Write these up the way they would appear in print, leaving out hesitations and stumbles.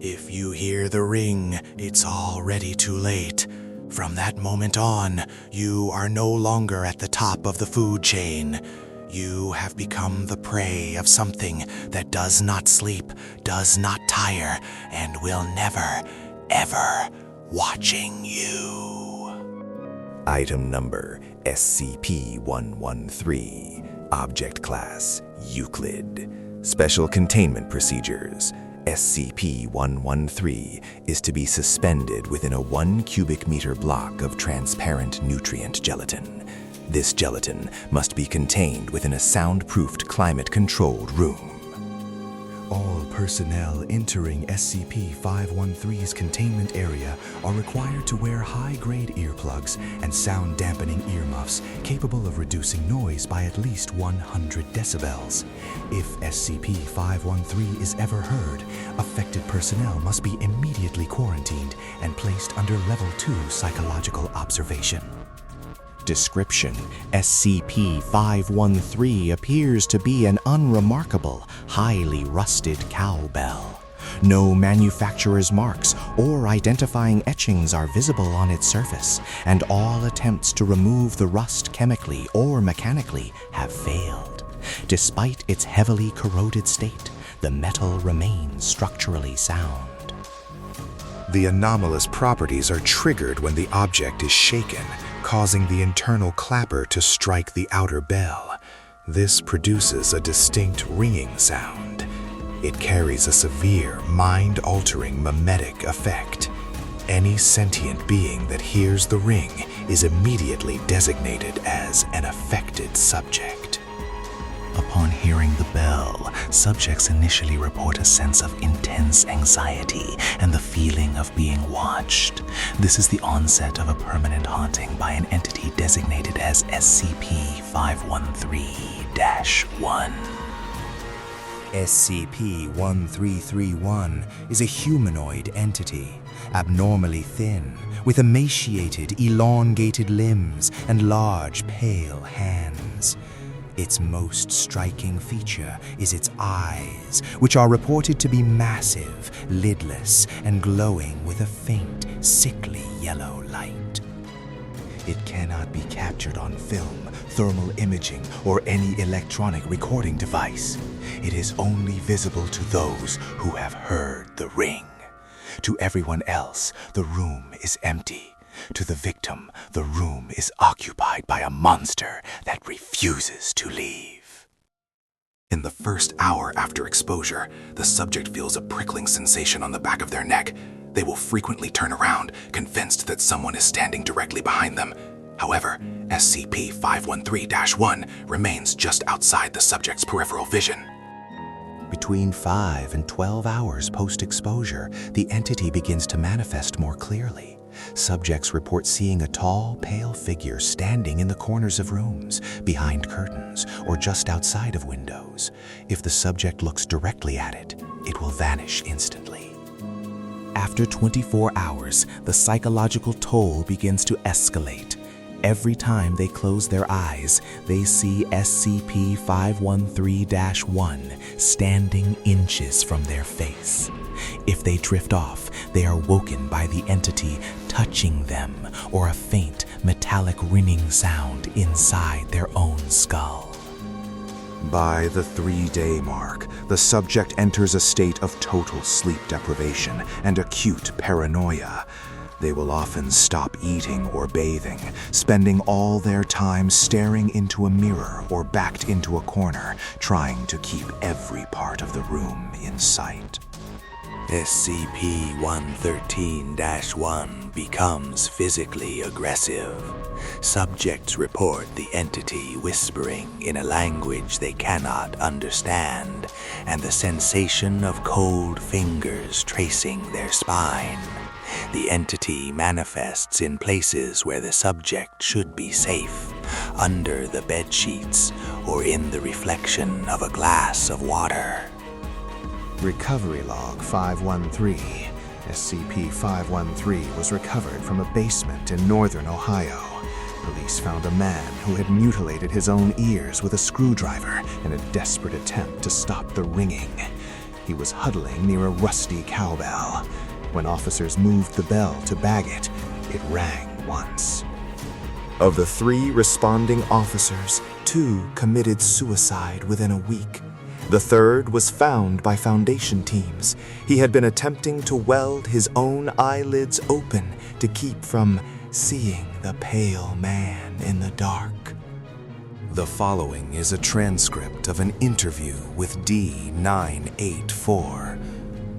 If you hear the ring, it's already too late. From that moment on, you are no longer at the top of the food chain. You have become the prey of something that does not sleep, does not tire, and will never, ever watching you. Item number SCP-513. Object Class Euclid. Special Containment Procedures. SCP-513 is to be suspended within a 1 cubic meter block of transparent nutrient gelatin. This gelatin must be contained within a soundproofed, climate-controlled room. All personnel entering SCP-513's containment area are required to wear high-grade earplugs and sound-dampening earmuffs capable of reducing noise by at least 100 decibels. If SCP-513 is ever heard, affected personnel must be immediately quarantined and placed under Level 2 psychological observation. Description: SCP-513 appears to be an unremarkable, highly rusted cowbell. No manufacturer's marks or identifying etchings are visible on its surface, and all attempts to remove the rust chemically or mechanically have failed. Despite its heavily corroded state, the metal remains structurally sound. The anomalous properties are triggered when the object is shaken, causing the internal clapper to strike the outer bell. This produces a distinct ringing sound. It carries a severe, mind-altering mimetic effect. Any sentient being that hears the ring is immediately designated as an affected subject. Upon hearing the bell, subjects initially report a sense of intense anxiety and the feeling of being watched. This is the onset of a permanent haunting by an entity designated as SCP-513-1. SCP-1331 is a humanoid entity, abnormally thin, with emaciated, elongated limbs and large, pale hands. Its most striking feature is its eyes, which are reported to be massive, lidless, and glowing with a faint, sickly yellow light. It cannot be captured on film, thermal imaging, or any electronic recording device. It is only visible to those who have heard the ring. To everyone else, the room is empty. To the victim, the room is occupied by a monster that refuses to leave. In the first hour after exposure, the subject feels a prickling sensation on the back of their neck. They will frequently turn around, convinced that someone is standing directly behind them. However, SCP-513-1 remains just outside the subject's peripheral vision. Between 5 and 12 hours post-exposure, the entity begins to manifest more clearly. Subjects report seeing a tall, pale figure standing in the corners of rooms, behind curtains, or just outside of windows. If the subject looks directly at it, it will vanish instantly. After 24 hours, the psychological toll begins to escalate. Every time they close their eyes, they see SCP-513-1 standing inches from their face. If they drift off, they are woken by the entity touching them or a faint metallic ringing sound inside their own skull. By the 3-day mark, the subject enters a state of total sleep deprivation and acute paranoia. They will often stop eating or bathing, spending all their time staring into a mirror or backed into a corner, trying to keep every part of the room in sight. SCP-513-1 becomes physically aggressive. Subjects report the entity whispering in a language they cannot understand, and the sensation of cold fingers tracing their spine. The entity manifests in places where the subject should be safe, under the bed sheets or in the reflection of a glass of water. Recovery Log 513. SCP-513 was recovered from a basement in northern Ohio. Police found a man who had mutilated his own ears with a screwdriver in a desperate attempt to stop the ringing. He was huddling near a rusty cowbell. When officers moved the bell to bag it, it rang once. Of the 3 responding officers, 2 committed suicide within a week. The 3rd was found by Foundation teams. He had been attempting to weld his own eyelids open to keep from seeing the pale man in the dark. The following is a transcript of an interview with D984.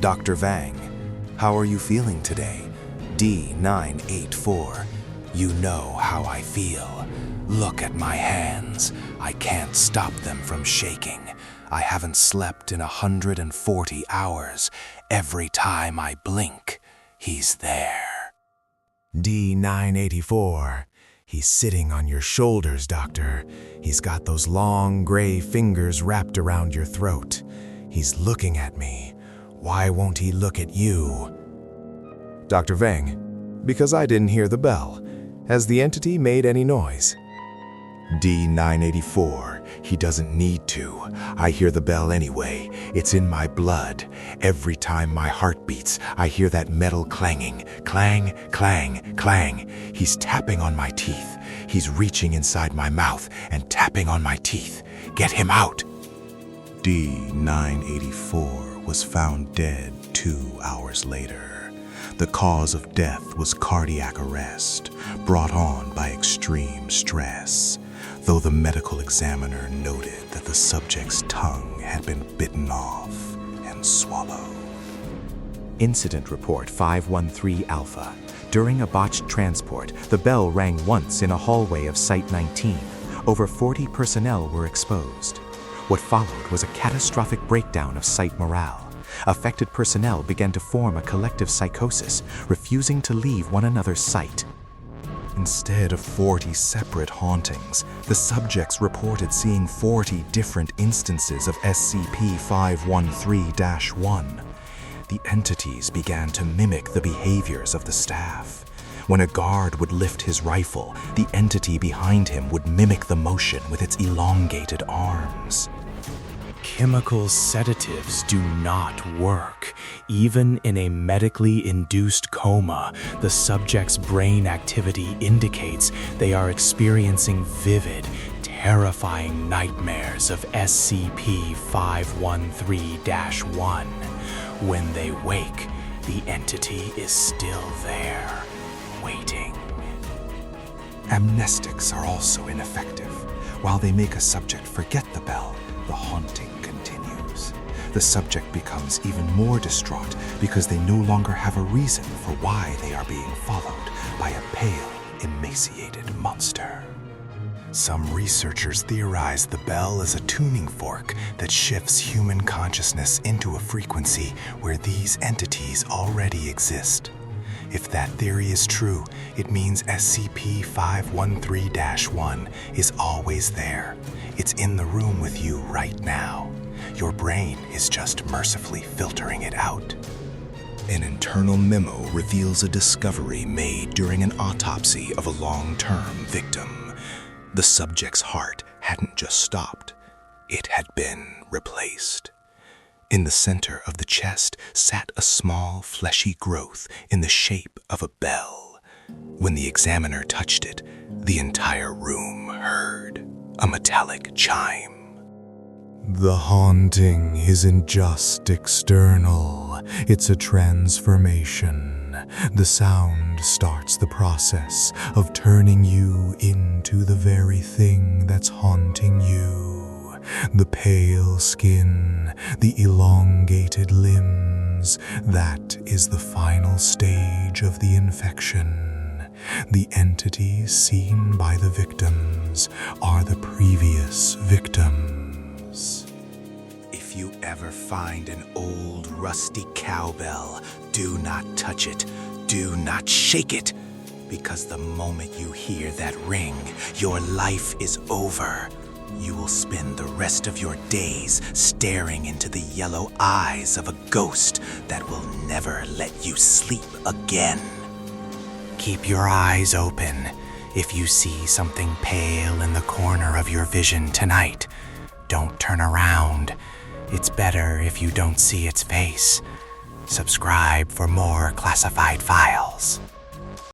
Dr. Vang, how are you feeling today? D984, you know how I feel. Look at my hands. I can't stop them from shaking. I haven't slept in 140 hours. Every time I blink, he's there. D984. He's sitting on your shoulders, Doctor. He's got those long gray fingers wrapped around your throat. He's looking at me. Why won't he look at you? Dr. Vang, because I didn't hear the bell. Has the entity made any noise? D984, he doesn't need to. I hear the bell anyway. It's in my blood. Every time my heart beats, I hear that metal clanging. Clang, clang, clang. He's tapping on my teeth. He's reaching inside my mouth and tapping on my teeth. Get him out. D984 was found dead 2 hours later. The cause of death was cardiac arrest, brought on by extreme stress, though the medical examiner noted that the subject's tongue had been bitten off and swallowed. Incident Report 513 Alpha. During a botched transport, the bell rang once in a hallway of Site 19. Over 40 personnel were exposed. What followed was a catastrophic breakdown of site morale. Affected personnel began to form a collective psychosis, refusing to leave one another's sight. Instead of 40 separate hauntings, the subjects reported seeing 40 different instances of SCP-513-1. The entities began to mimic the behaviors of the staff. When a guard would lift his rifle, the entity behind him would mimic the motion with its elongated arms. Chemical sedatives do not work. Even in a medically induced coma, the subject's brain activity indicates they are experiencing vivid, terrifying nightmares of SCP-513-1. When they wake, the entity is still there, waiting. Amnestics are also ineffective. While they make a subject forget the bell, the haunting continues. The subject becomes even more distraught because they no longer have a reason for why they are being followed by a pale, emaciated monster. Some researchers theorize the bell is a tuning fork that shifts human consciousness into a frequency where these entities already exist. If that theory is true, it means SCP-513-1 is always there. It's in the room with you right now. Your brain is just mercifully filtering it out. An internal memo reveals a discovery made during an autopsy of a long-term victim. The subject's heart hadn't just stopped, it had been replaced. In the center of the chest sat a small, fleshy growth in the shape of a bell. When the examiner touched it, the entire room heard a metallic chime. The haunting isn't just external, it's a transformation. The sound starts the process of turning you into the very thing that's haunting you. The pale skin, the elongated limbs, that is the final stage of the infection. The entities seen by the victims are the previous victims. If you ever find an old rusty cowbell, do not touch it, do not shake it, because the moment you hear that ring, your life is over. You will spend the rest of your days staring into the yellow eyes of a ghost that will never let you sleep again. Keep your eyes open. If you see something pale in the corner of your vision tonight, don't turn around. It's better if you don't see its face. Subscribe for more classified files.